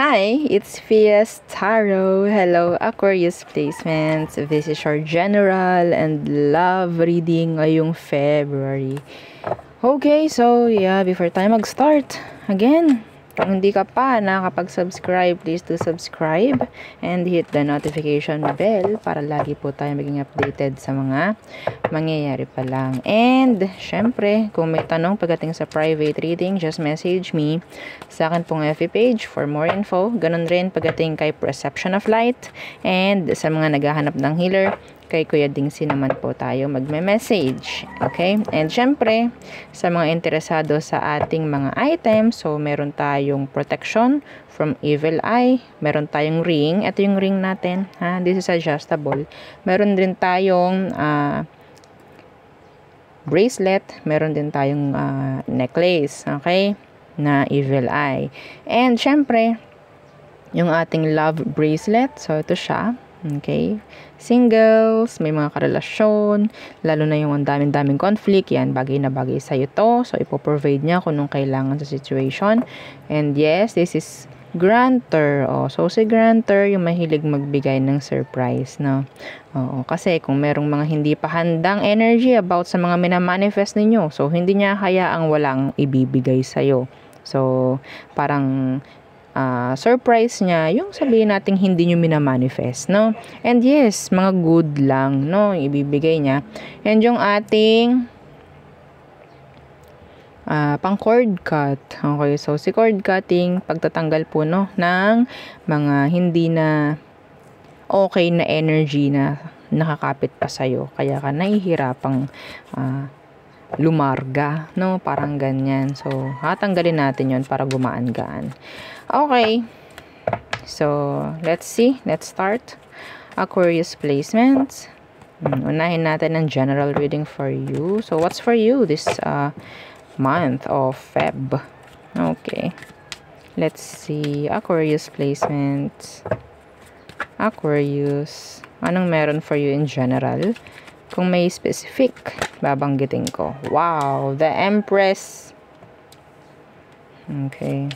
Hi, it's Fias Tarot. Hello, Aquarius placements. This is your general and love reading ngayong February. Okay, so yeah, before tayo mag-start, again, kung hindi ka pa nakakapag-subscribe, please do subscribe and hit the notification bell para lagi po tayo maging updated sa mga mangyayari pa lang. And, syempre, kung may tanong pagdating sa private reading, just message me sa akin pong FB page for more info. Ganun rin pagdating kay Perception of Light and sa mga naghahanap ng healer, kay Kuya Dingsi naman po tayo magme-message. Okay? And syempre, sa mga interesado sa ating mga items, so meron tayong protection from evil eye, meron tayong ring, ito yung ring natin, ha? This is adjustable. Meron din tayong bracelet, meron din tayong necklace, okay? Na evil eye. And syempre, yung ating love bracelet, so ito siya. Okay? Singles, may mga karelasyon, lalo na yung ang daming conflict, yan, bagay na bagay sa'yo to. So, ipoprovide niya kung nung kailangan sa situation. And yes, this is grantor. Oh, so, si grantor, yung mahilig magbigay ng surprise, no? Oo, kasi kung merong mga hindi pa handang energy about sa mga minamanifest ninyo, so, hindi niya hayaang walang ibibigay sa'yo. So, parang surprise niya, yung sabihin nating hindi nyo minamanifest, no? And yes, mga good lang, no? Ibibigay niya. And yung ating pang cord cut. Okay, so si cord cutting, pagtatanggal po, no, ng mga hindi na okay na energy na nakakapit pa sa'yo. Kaya ka nahihirapang lumarga, no? Parang ganyan. So, hatanggalin natin yon para gumaan-gaan. Okay. So, let's see. Let's start. Aquarius placements. Unahin natin ang general reading for you. So, what's for you this month of Feb? Okay. Let's see. Aquarius placements. Aquarius. Anong meron for you in general? Kung may specific, babanggitin ko. Wow, the Empress. Okay.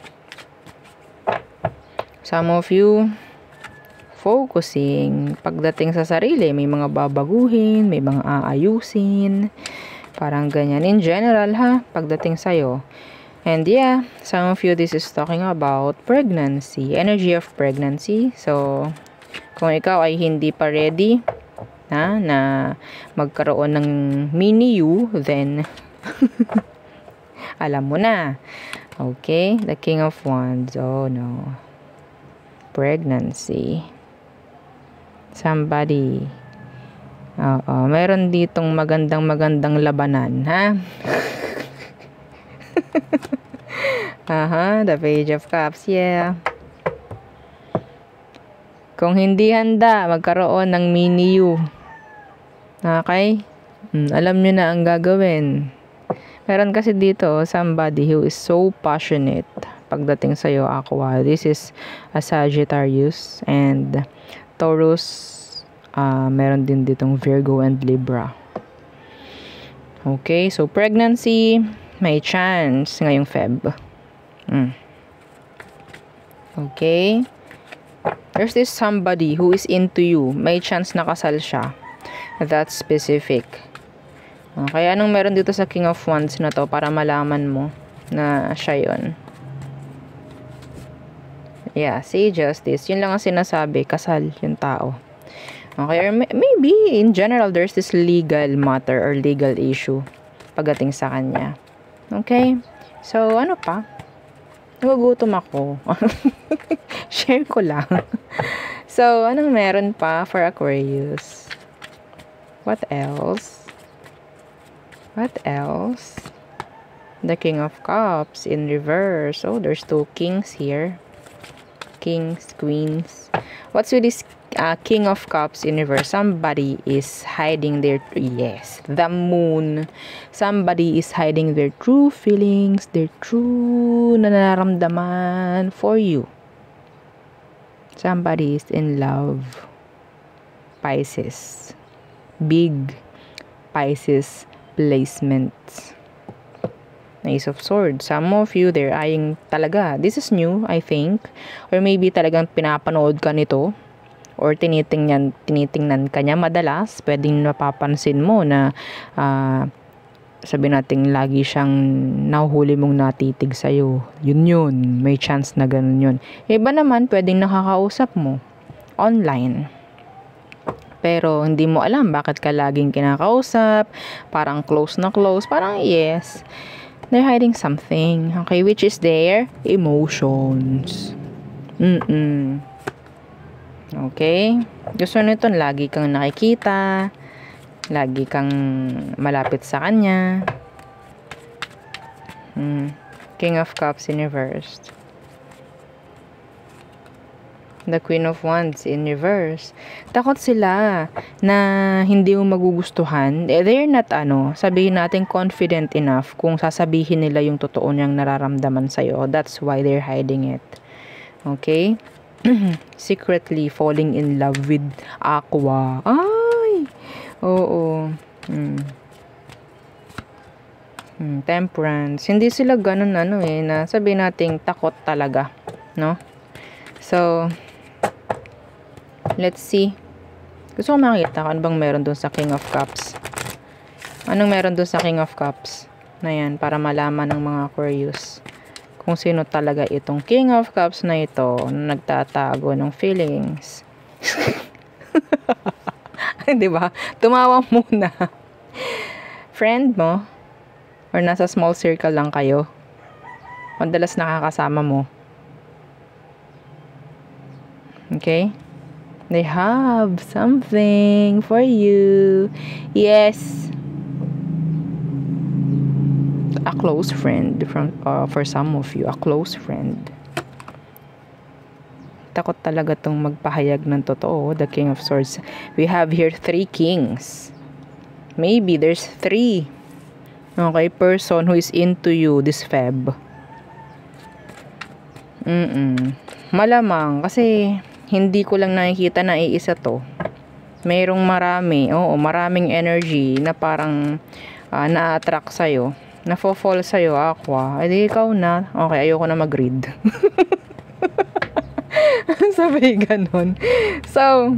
Some of you focusing pagdating sa sarili, may mga babaguhin, may mga aayusin. Parang ganyan in general, ha, pagdating sa'yo. And yeah, some of you, this is talking about pregnancy, energy of pregnancy. So, kung ikaw ay hindi pa ready na magkaroon ng mini you, then alam mo na. Okay, the King of Wands. Oh no, pregnancy. Somebody, meron ditong magandang labanan, ha? The Page of Cups, yeah. Kung hindi handa magkaroon ng mini you, okay? Alam nyo na ang gagawin. Meron kasi dito somebody who is so passionate pagdating sa'yo, Aqua. This is a Sagittarius and Taurus. Meron din ditong Virgo and Libra. Okay, so pregnancy, may chance ngayong Feb. Okay. There's this somebody who is into you. May chance na kasal siya. That's specific. Okay, anong meron dito sa King of Wands na to para malaman mo na siya yun? Yeah, see, justice. Yun lang ang sinasabi, kasal yung tao. Okay, or maybe in general there's this legal matter or legal issue pagdating sa kanya. Okay? So, ano pa? Nagugutom ako. Share ko lang. So, anong meron pa for Aquarius? What else? What else? The King of Cups in reverse. Oh, there's two kings here. Kings, queens. What's with this King of Cups in reverse? Somebody is hiding their, yes, the Moon. Somebody is hiding their true feelings, their true nararamdaman for you. Somebody is in love. Pisces. Big Pisces placement. Ace of Swords. Some of you, they're eyeing talaga. This is new, I think. Or maybe talagang pinapanood ka nito. Or tinitingnan ka niya madalas. Pwedeng napapansin mo na sabi natin lagi siyang nahuhuli mong natitig sa'yo. Yun. May chance na ganun yun. Iba naman, pwedeng nakakausap mo. Online. Pero hindi mo alam bakit ka laging kinakausap. Parang close na close. Parang yes. They're hiding something, okay, which is their emotions. Okay? Gusto nito, lagi kang nakikita, lagi kang malapit sa kanya. King of Cups in reverse. The Queen of Wands in reverse. Takot sila na hindi mo magugustuhan. They're not, sabihin natin confident enough kung sasabihin nila yung totoo niyang nararamdaman sa'yo. That's why they're hiding it. Okay? Secretly falling in love with Aqua. Ay! Oo. Temperance. Hindi sila ganun, na sabihin natin takot talaga. No? So, let's see. Gusto ko makita kung ano bang meron dun sa King of Cups. Anong meron dun sa King of Cups? Na yan, para malaman ng mga Aquarius kung sino talaga itong King of Cups na ito na nagtatago ng feelings. Diba? Tumawa muna. Friend mo? Or nasa small circle lang kayo? Madalas nakakasama mo? Okay? They have something for you. Yes. A close friend for some of you. A close friend. Takot talaga tong magpahayag ng totoo. The King of Swords. We have here 3 kings. Maybe there's 3. Okay, person who is into you this Feb. Malamang kasi hindi ko lang nakikita na iisa to. Mayroong marami. Oo, maraming energy na parang na-attract sa'yo. Na-fall sa'yo, Aqua. Ay, di ikaw na. Okay, ayoko na mag-read. Sabi ganun. So,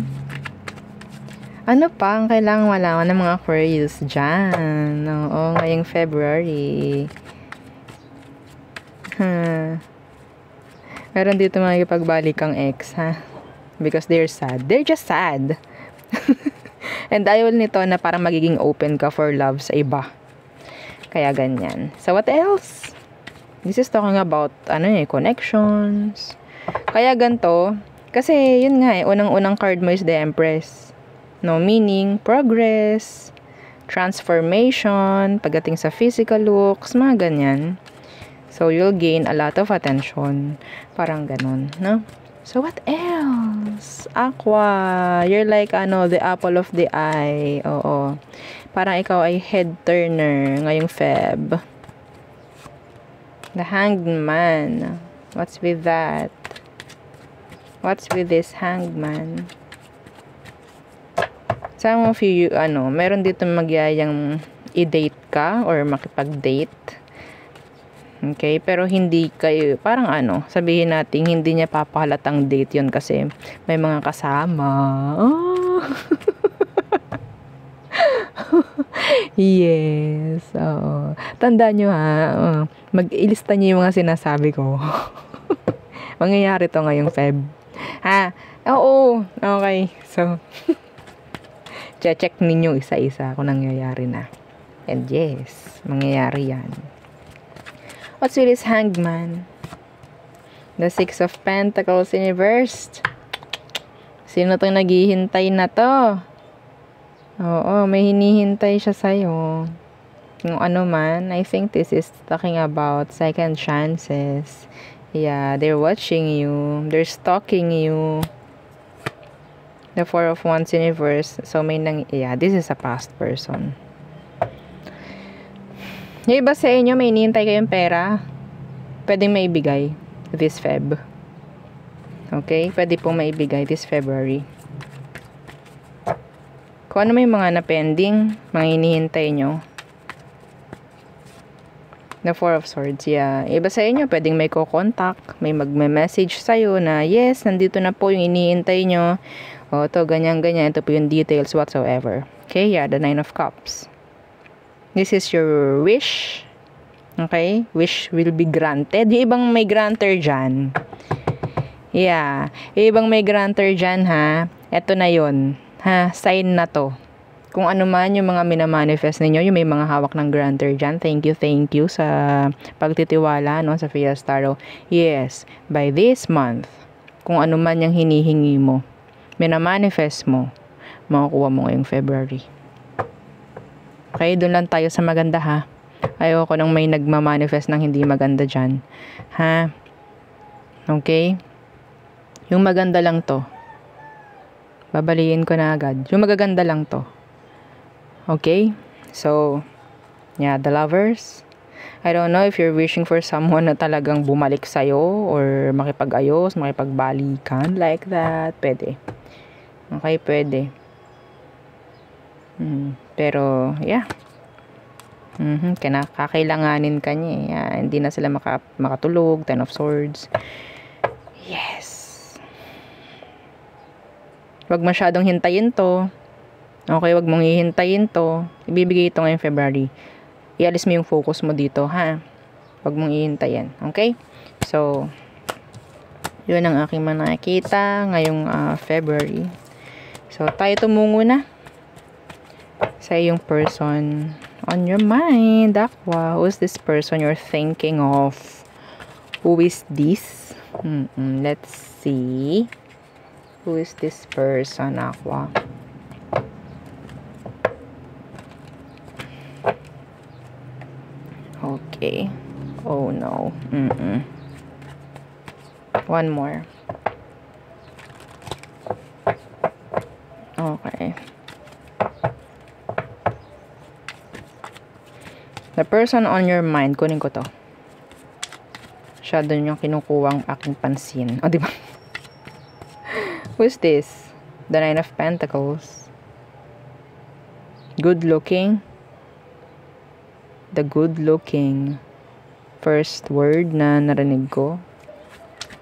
ano pa ang kailangan malaman ng mga Aquarius dyan? Oo, ngayong February. Meron dito makikipagbalik ang ex, ha? Because they're sad. They're just sad. And ayaw nito na parang magiging open ka for love sa iba. Kaya ganyan. So, what else? This is talking about, connections. Kaya ganito. Kasi, yun nga unang-unang card mo is the Empress. No, meaning, progress, transformation, pagdating sa physical looks, mga ganyan. So, you'll gain a lot of attention. Parang ganun, no? So, what else? Aqua. You're like, the apple of the eye. Oo. Parang ikaw ay head turner ngayong Feb. The Hanged Man. What's with that? What's with this Hanged Man? Some of you, meron dito magyayang i-date ka or makipag-date. Okay, pero hindi kayo, parang sabihin natin, hindi niya papahalatang date yun kasi may mga kasama. Oh. Yes, oo. Tandaan nyo ha, mag-ilista nyo yung mga sinasabi ko. Mangyayari to ngayong Feb. Ha? Oo, okay. So, check ninyo isa-isa kung nangyayari na. And yes, mangyayari yan. What's with this Hanged Man? The Six of Pentacles in reverse. Sino tong naghihintay na to? Oo, may hinihintay siya sa'yo. Kung ano man, I think this is talking about second chances. Yeah, they're watching you. They're stalking you. The Four of Wands in reverse. So, this is a past person. Yung iba sa inyo, may hinihintay kayong pera. Pwedeng maibigay this Feb. Okay? Pwede pong maibigay this February. Kung ano may mga na-pending, mga hinihintay nyo. The Four of Swords, yeah. Iba sa inyo, pwedeng may ko-contact, may magme-message sa'yo na, yes, nandito na po yung iniintay nyo. O, to, ganyan-ganyan. Ito po yung details whatsoever. Okay, yeah, the Nine of Cups. This is your wish. Okay? Wish will be granted. Yung ibang may granter dyan. Yeah. Yung ibang may granter dyan, ha? Ito na yun. Ha? Sign na to. Kung ano man yung mga minamanifest ninyo, yung may mga hawak ng granter dyan, thank you sa pagtitiwala, no, sa Fiesta Tarot. Yes, by this month, kung ano man yung hinihingi mo, minamanifest mo, makukuha mo ngayong February. Okay, doon lang tayo sa maganda, ha. Ayoko nang may nagmamanifest ng hindi maganda dyan. Ha? Okay? Yung maganda lang to. Babaliin ko na agad. Yung magaganda lang to. Okay? So, yeah, the Lovers. I don't know if you're wishing for someone na talagang bumalik sa'yo or makipag-ayos, makipagbalikan, like that. Pwede. Okay, pwede. Pero, yeah. Kakailanganin ka niya. Yeah, hindi na sila makatulog. Ten of Swords. Yes. Huwag masyadong hintayin to. Okay, wag mong hihintayin to. Ibibigay ito ngayong February. Ialis mo yung focus mo dito, ha? Wag mong hihintayin. Okay? So, yun ang aking nakikita ngayong February. So, tayo tumungo na sa iyong person on your mind. Aqua, who's this person you're thinking of? Who is this? Let's see. Who is this person, Aqua? Okay. Oh no. One more. Okay. The person on your mind, kunin ko to. Shadow yung kinukuha ang aking pansin. O, diba? Who's this? The Nine of Pentacles. Good looking. The good looking. First word na narinig ko.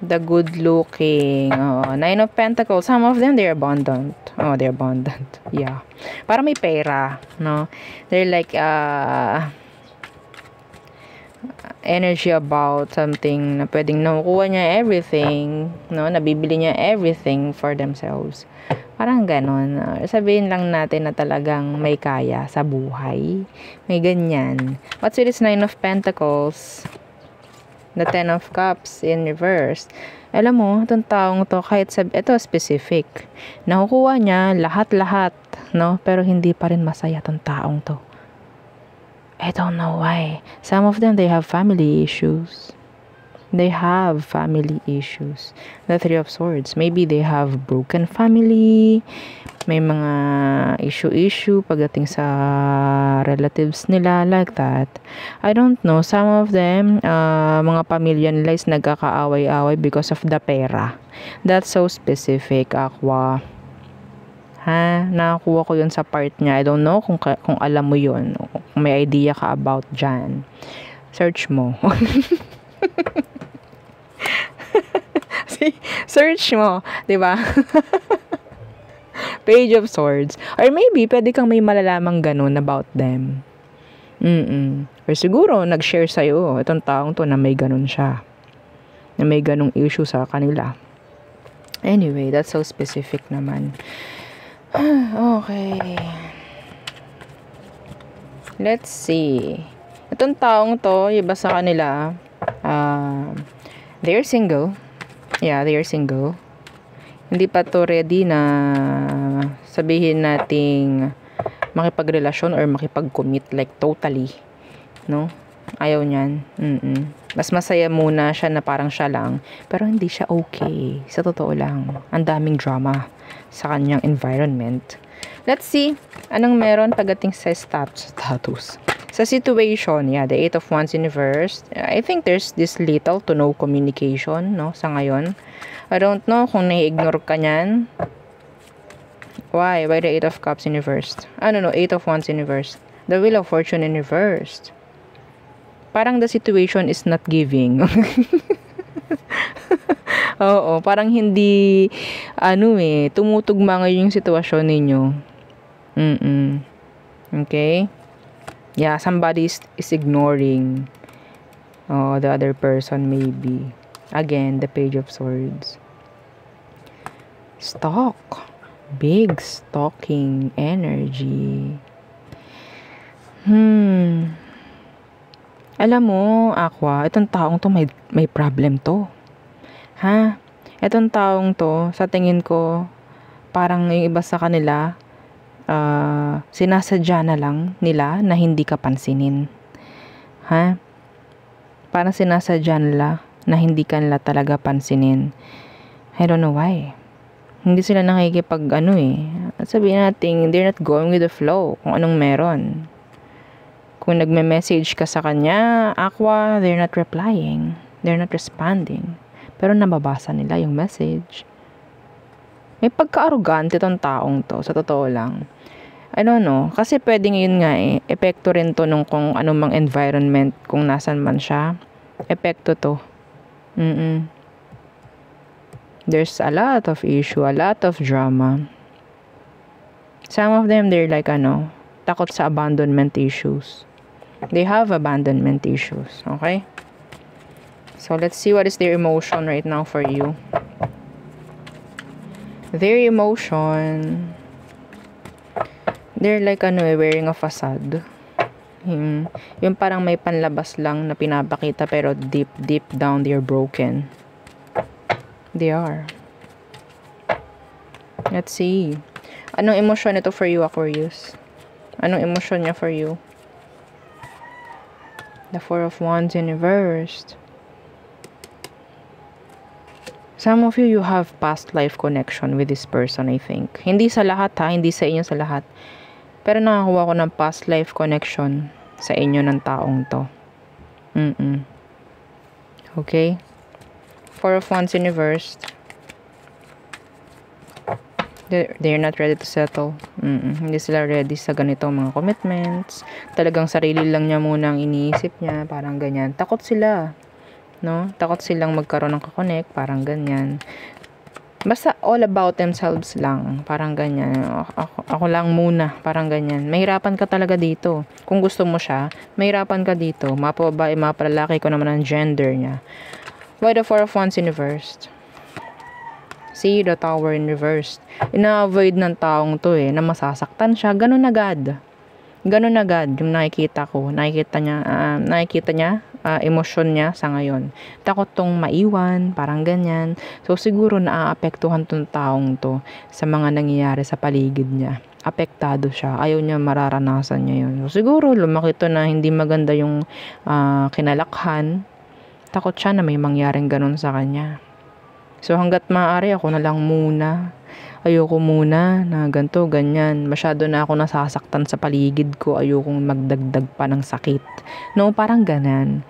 The good looking. Nine of Pentacles. Some of them, they're abundant. Oh, they're abundant. Yeah. Para may pera. No? They're like, energy about something na pwedeng nakukuha niya everything. No? Nabibili niya everything for themselves. Parang ganon. Sabihin lang natin na talagang may kaya sa buhay. May ganyan. What's with this Nine of Pentacles? The Ten of Cups in reverse. Alam mo, itong taong to, kahit ito specific. Nakukuha niya lahat-lahat. No? Pero hindi pa rin masaya itong taong to. I don't know why. Some of them, they have family issues. They have family issues. The Three of Swords. Maybe they have broken family. May mga issue pagdating sa relatives nila, like that. I don't know. Some of them, mga pamilya nila is nagkakaaway-away because of the pera. That's so specific, Aqua. Ha? Nakakuha ko yun sa part niya. I don't know kung alam mo yun. Kung may idea ka about dyan. Search mo. Search mo, 'di ba? Page of Swords. Or maybe pwede kang may malalamang ganun about them. Or siguro nag-share sa iyo itong taong to na may ganun siya. Na may ganung issue sa kanila. Anyway, that's so specific naman. Okay. Let's see. Itong taong to, iba sa kanila, they're single. Yeah, they are single. Hindi pa to ready na sabihin nating makipagrelasyon or makipag-commit like totally. No? Ayaw niyan. Mas masaya muna siya na parang siya lang. Pero hindi siya okay. Sa totoo lang. Ang daming drama sa kanyang environment. Let's see. Anong meron pagdating sa status. Sa situation, yeah, the Eight of Wands in reverse, I think there's this little to no communication, no, sa ngayon. I don't know kung nai-ignore ka niyan. Why? Why the Eight of Cups in reverse? No, Eight of Wands in reverse. The Wheel of Fortune in reverse. Parang the situation is not giving. Oo, parang hindi, tumutugma ngayon yung sitwasyon ninyo. Okay? Yeah, somebody is ignoring the other person maybe. Again, the Page of Swords. Stalk. Big stalking energy. Alam mo, Aqua, itong taong to may problem to. Ha? Itong taong to, sa tingin ko, parang yung iba sa kanila, sinasadya na lang nila na hindi ka pansinin. Ha? Parang sinasadya nila na hindi ka nila talaga pansinin. I don't know why. Hindi sila nakikipag sabihin natin, they're not going with the flow kung anong meron. Kung nagme-message ka sa kanya, Aqua, they're not replying. They're not responding. Pero nababasa nila yung message. May pagka-arrogante tong taong to, sa totoo lang. I don't know, kasi pwedeng yun nga epekto rin to nung kung anumang environment, kung nasan man siya. Epekto to. There's a lot of issue, a lot of drama. Some of them, they're like, takot sa abandonment issues. They have abandonment issues, okay? So, let's see what is their emotion right now for you. Their emotion, they're like, wearing a facade. Yung parang may panlabas lang na pinapakita, pero deep down, they're broken. They are. Let's see. Anong emosyon ito for you, Aquarius? Anong emosyon niya for you? The Four of Wands in reversed. Some of you have past life connection with this person, I think. Hindi sa lahat ha, hindi sa inyo sa lahat. Pero nakakuha ko ng past life connection sa inyo ng taong to. Okay? Four of Wands in reversed. They're not ready to settle. Hindi sila ready sa ganitong mga commitments. Talagang sarili lang niya muna ang iniisip niya. Parang ganyan. Takot sila. No? Takot silang magkaroon ng kakonek, parang ganyan. Basta all about themselves lang, parang ganyan. Ako lang muna, parang ganyan. Mahirapan ka talaga dito. Kung gusto mo siya, mahirapan ka dito. Mapababae, mapalalaki ko naman ang gender niya. Why the Four of Wands in reversed? See, the Tower in reversed. Ina-avoid ng taong to na masasaktan siya. Ganun agad yung nakikita ko. Nakikita niya emosyon niya sa ngayon. Takot tong maiwan, parang ganyan. So, siguro naaapektuhan tong taong to sa mga nangyayari sa paligid niya. Apektado siya. Ayaw niya mararanasan niya yun. So, siguro lumaki to na hindi maganda yung kinalakhan. Takot siya na may mangyaring ganun sa kanya. So, hanggat maaari ako na lang muna. Ayoko muna na ganito, ganyan. Masyado na ako nasasaktan sa paligid ko. Ayokong magdagdag pa ng sakit. No, parang ganan.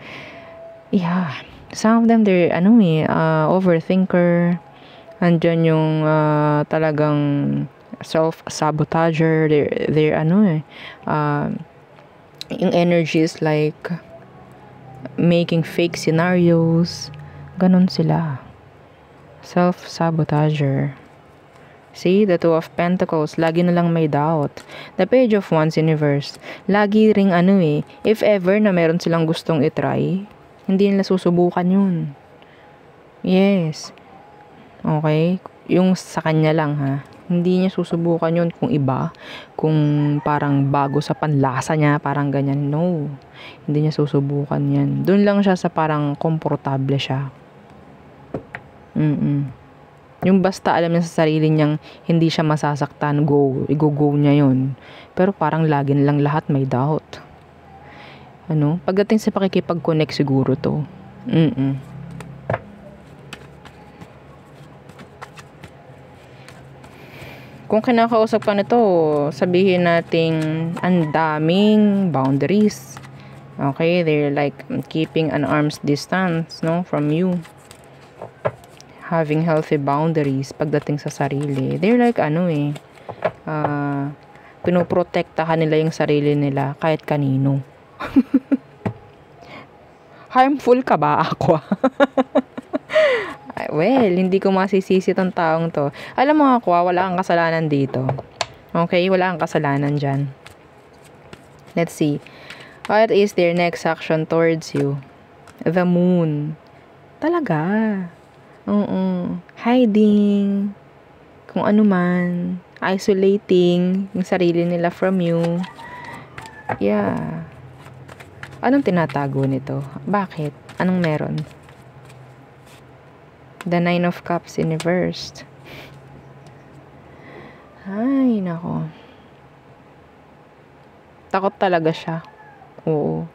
Yeah. Some of them, they're, overthinker. Andyan yung talagang self-sabotager. They're yung energy is like making fake scenarios. Ganon sila. Self-sabotager. See, the Two of Pentacles, lagi na lang may doubt. The Page of Wands in reverse, lagi ring if ever na meron silang gustong itry, hindi nila susubukan yun. Yes. Okay? Yung sa kanya lang ha. Hindi niya susubukan yun kung iba, kung parang bago sa panlasa niya, parang ganyan. No. Hindi niya susubukan yan. Doon lang siya sa parang komportable siya. Yung basta alam niya sa sarili niyang hindi siya masasaktan, i-go niya yun. Pero parang lagi lang lahat may doubt. Pagdating sa pakikipag-connect siguro to. Kung kinakausap ka nito, sabihin nating ang daming boundaries. Okay, they're like keeping an arm's distance, no, from you. Having healthy boundaries pagdating sa sarili. They're like pinoprotektahan nila yung sarili nila kahit kanino. Harmful ka ba, Aqua? Well, hindi ko masisisi tong taong to. Alam mo, Aqua, wala kang kasalanan dito. Okay? Wala kang kasalanan dyan. Let's see. What is their next action towards you? The moon. Talaga. Oo. Hiding. Kung ano man. Isolating yung sarili nila from you. Yeah. Anong tinatago nito? Bakit? Anong meron? The Nine of Cups in reversed. Ay, nako. Takot talaga siya. Oo.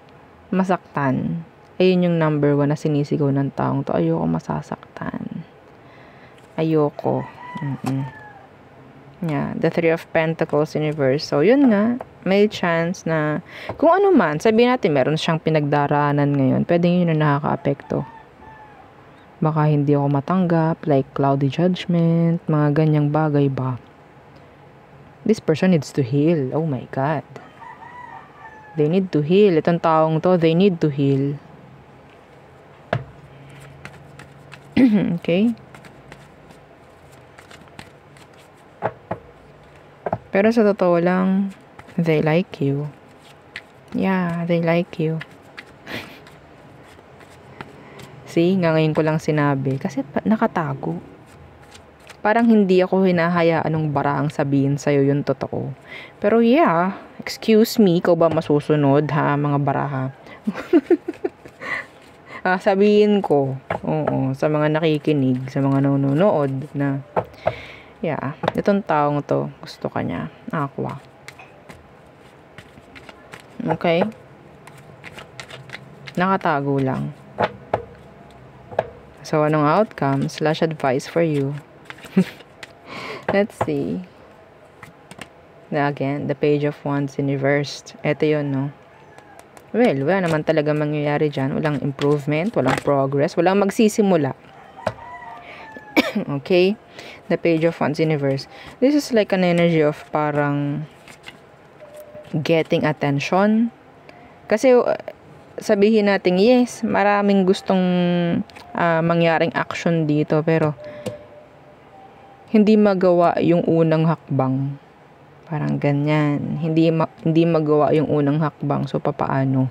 Masaktan. Ayun yung number 1 na sinisigaw ng taong to. Ayoko masasaktan. Ayoko. Yeah, the Three of Pentacles in reverse. So, yun nga. May chance na kung ano man, sabihin natin meron siyang pinagdaraanan ngayon. Pwede yun na nakaka-apekto. Baka hindi ako matanggap, like cloudy judgment, mga ganyang bagay ba. This person needs to heal. Oh my God. They need to heal. Itong taong to, they need to heal. Okay? Pero sa totoo lang, they like you. Yeah, they like you. See, nga ngayon ko lang sinabi. Kasi nakatago. Parang hindi ako hinahayaan ng barang sabihin sa'yo yung totoo. Pero yeah, excuse me, ikaw ba masusunod ha, mga baraha? Sabihin ko, oo, sa mga nakikinig, sa mga nanonood na, yeah, itong taong to, gusto ka niya, Aqua. Okay? Nakatago lang. So, anong outcome? / advice for you. Let's see. Again, the Page of Wands in reversed. Ito yun, no? Well, wala naman talaga mangyayari dyan. Walang improvement, walang progress, walang magsisimula. Okay? The Page of Wands in reverse. This is like an energy of parang getting attention. Kasi sabihin natin, yes, maraming gustong mangyaring action dito, pero hindi magawa yung unang hakbang. Parang ganyan. Hindi magawa yung unang hakbang. So, papaano?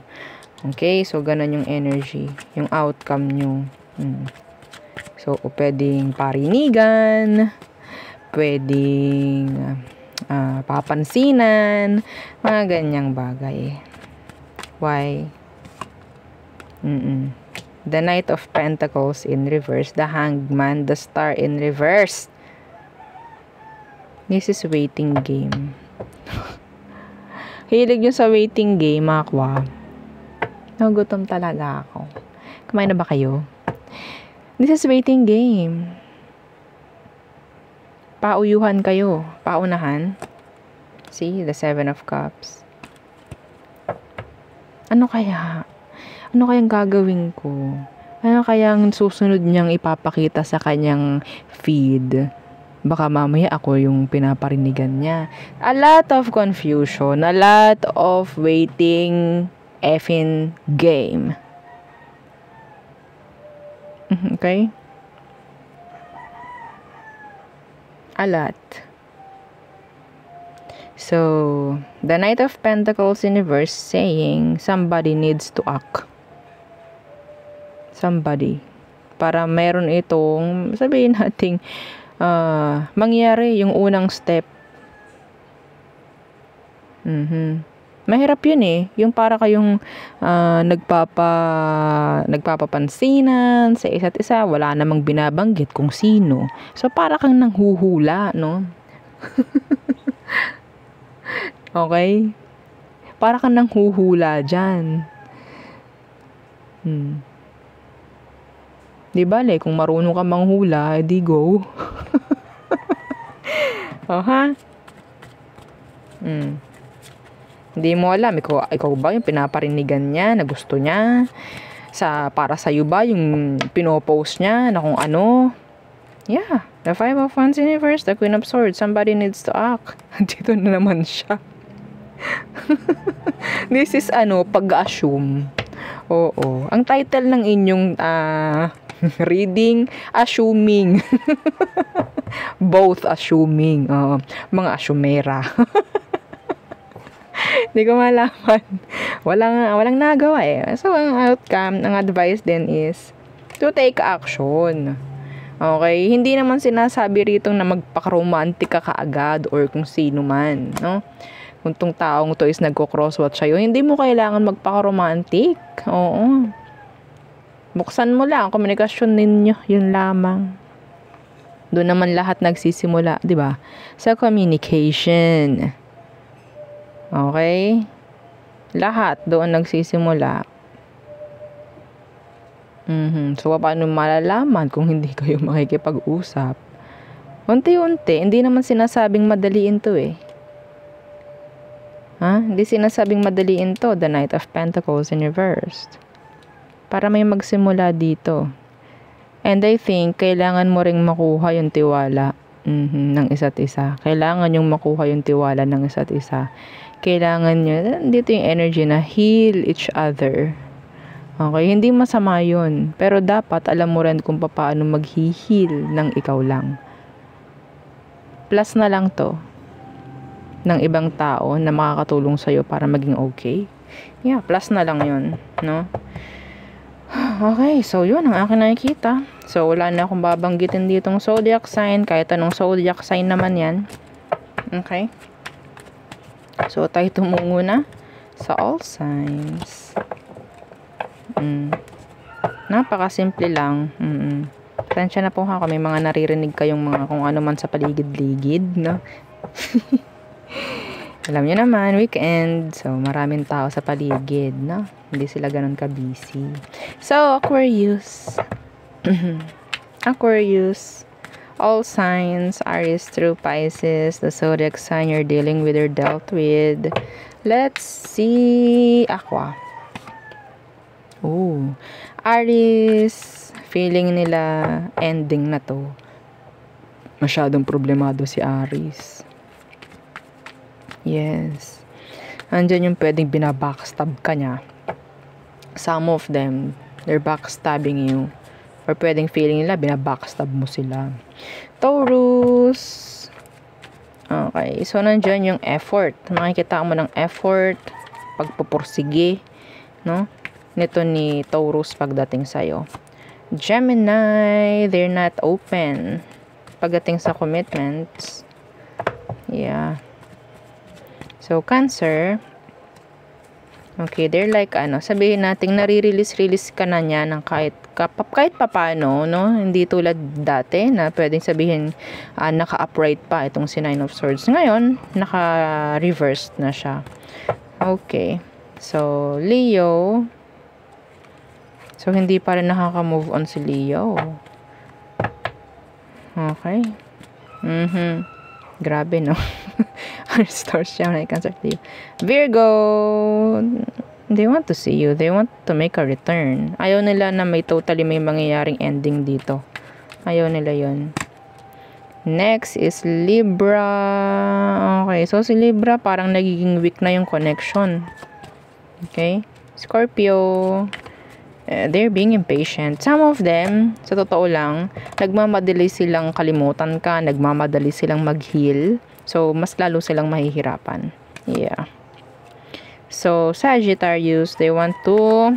Okay? So, ganun yung energy. Yung outcome nyo. So, pwedeng parinigan, pwedeng papansinan, mga ganyang bagay. Why? The Knight of Pentacles in reverse, the Hangman, the Star in reverse. This is waiting game. Hilig nyo sa waiting game, Aqua. Nagutom talaga ako. Kumain na ba kayo? This is waiting game. Pauyuhan kayo. Paunahan. See, the Seven of Cups. Ano kaya? Ano kayang gagawin ko? Ano kayang susunod niyang ipapakita sa kanyang feed? Baka mamaya ako yung pinaparinigan niya. A lot of confusion. A lot of waiting effing game. Okay? A lot. So, the Knight of Pentacles in reverse saying somebody needs to act. Somebody. Para meron itong, sabihin nating, mangyari yung unang step. Mahirap yun eh. Yung para kayong nagpapapansinan sa isa't isa. Wala namang binabanggit kung sino. So, para kang nanghuhula, no? Okay? Para kang nanghuhula dyan. Di bale, kung marunong ka manghula, edi go. Ha? Hindi mo alam, ikaw ba yung pinaparinigan niya na gusto niya? Para sa'yo ba yung pinopost niya na kung ano? Yeah, the Five of Wands in reverse, the Queen of Swords, somebody needs to act. Dito na naman siya. This is pag-assume. Oo. Ang title ng inyong reading, assuming. Both assuming. Mga assumera. Hindi ko malaman. Walang nagawa eh. So, ang outcome, ang advice din is to take action. Okay? Hindi naman sinasabi rito na magpaka-romantic ka kaagad or kung sino man, no? Kung tong taong to is nagko-crosswatch sa'yo, hindi mo kailangan magpaka-romantic. Oo. Buksan mo lang ang komunikasyon ninyo. Yun lamang. Doon naman lahat nagsisimula, di ba? Sa communication. Okay? Lahat doon nagsisimula. So, paano malalaman kung hindi kayo makikipag-usap? Unti-unti. Hindi naman sinasabing madaliin to eh. Hindi sinasabing madaliin to. The Knight of Pentacles in reversed. Para may magsimula dito. And I think, kailangan mo ring makuha yung tiwala ng isa't isa. Kailangan yung makuha yung tiwala ng isa't isa. Kailangan nyo, dito yung energy na heal each other. Okay, hindi masama yun. Pero dapat alam mo rin kung paano mag-heal ng ikaw lang. Plus na lang to ng ibang tao na makakatulong sa'yo para maging okay. Yeah, plus na lang yun. No? Okay, so yun ang akin nakikita. So, wala na akong babanggitin ditong zodiac sign. Kahit anong zodiac sign naman yan. Okay? So, tayo tumungo na sa all signs. Napakasimple lang. Pasensya na po ha kung may mga naririnig kayong mga kung ano man sa paligid-ligid, no? Alam niyo naman, weekend. So, maraming tao sa paligid, no? Hindi sila ganun ka-busy. So, Aquarius. Aquarius. All signs, Aries through Pisces, the zodiac sign you're dealing with or dealt with. Let's see. Aqua. Oh. Aries, feeling nila ending na to. Masyadong problemado si Aries. Yes. Andyan yung pwedeng binabackstab ka niya. Some of them, they're backstabbing you. Or pwedeng feeling nila, binabackstab mo sila. Taurus. Okay. So, nandyan yung effort. Makikita mo ng effort, pagpupursige, no? Nito ni Taurus pagdating sa'yo. Gemini, they're not open. Pagdating sa commitments. Yeah. So, Cancer, okay, they're like, sabihin natin, nare-release ka na niya ng kahit papano, no? Hindi tulad dati na pwedeng sabihin, naka-upright pa itong si Nine of Swords. Ngayon, naka-reversed na siya. Okay. So, Leo, so, hindi pa rin nakaka-move on si Leo. Okay. Grabe, no? Restore siya na Cancer. Virgo, they want to see you. They want to make a return. Ayaw nila na may mangyayaring ending dito. Ayaw nila yun. Next is Libra. Okay, so si Libra parang nagiging weak na yung connection. Okay? Scorpio, they're being impatient. Some of them, sa totoo lang, nagmamadali silang kalimutan ka, nagmamadali silang mag-heal. So, mas lalo silang mahihirapan. Yeah. So, Sagittarius, they want to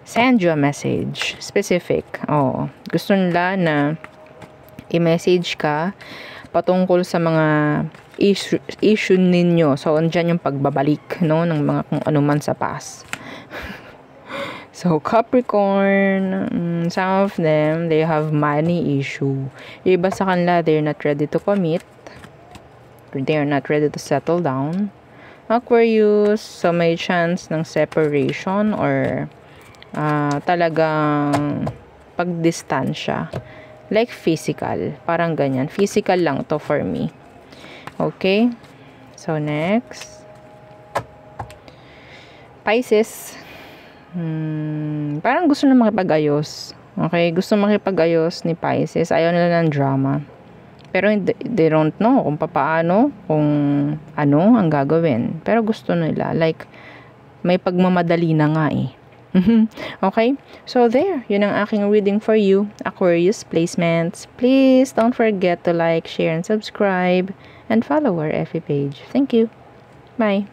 send you a message. Specific. Gusto nila na i-message ka patungkol sa mga issue ninyo. So, andyan yung pagbabalik, no, ng mga kung ano man sa past. So, Capricorn, some of them, they have money issue. Yung iba sa kanila, they're not ready to commit. They're not ready to settle down. Aquarius, so may chance ng separation or talagang pagdistansya. Like physical. Parang ganyan. Physical lang to for me. Okay? So, next. Pisces. Parang gusto na makipag-ayos. Okay? Gusto makipag-ayos ni Pisces. Ayaw nila ng drama. Pero they don't know kung paano, kung ano ang gagawin. Pero gusto nila. Like, May pagmamadali na nga eh. Okay? So there, yun ang aking reading for you, Aquarius placements. Please don't forget to like, share, and subscribe, and follow our FB page. Thank you. Bye.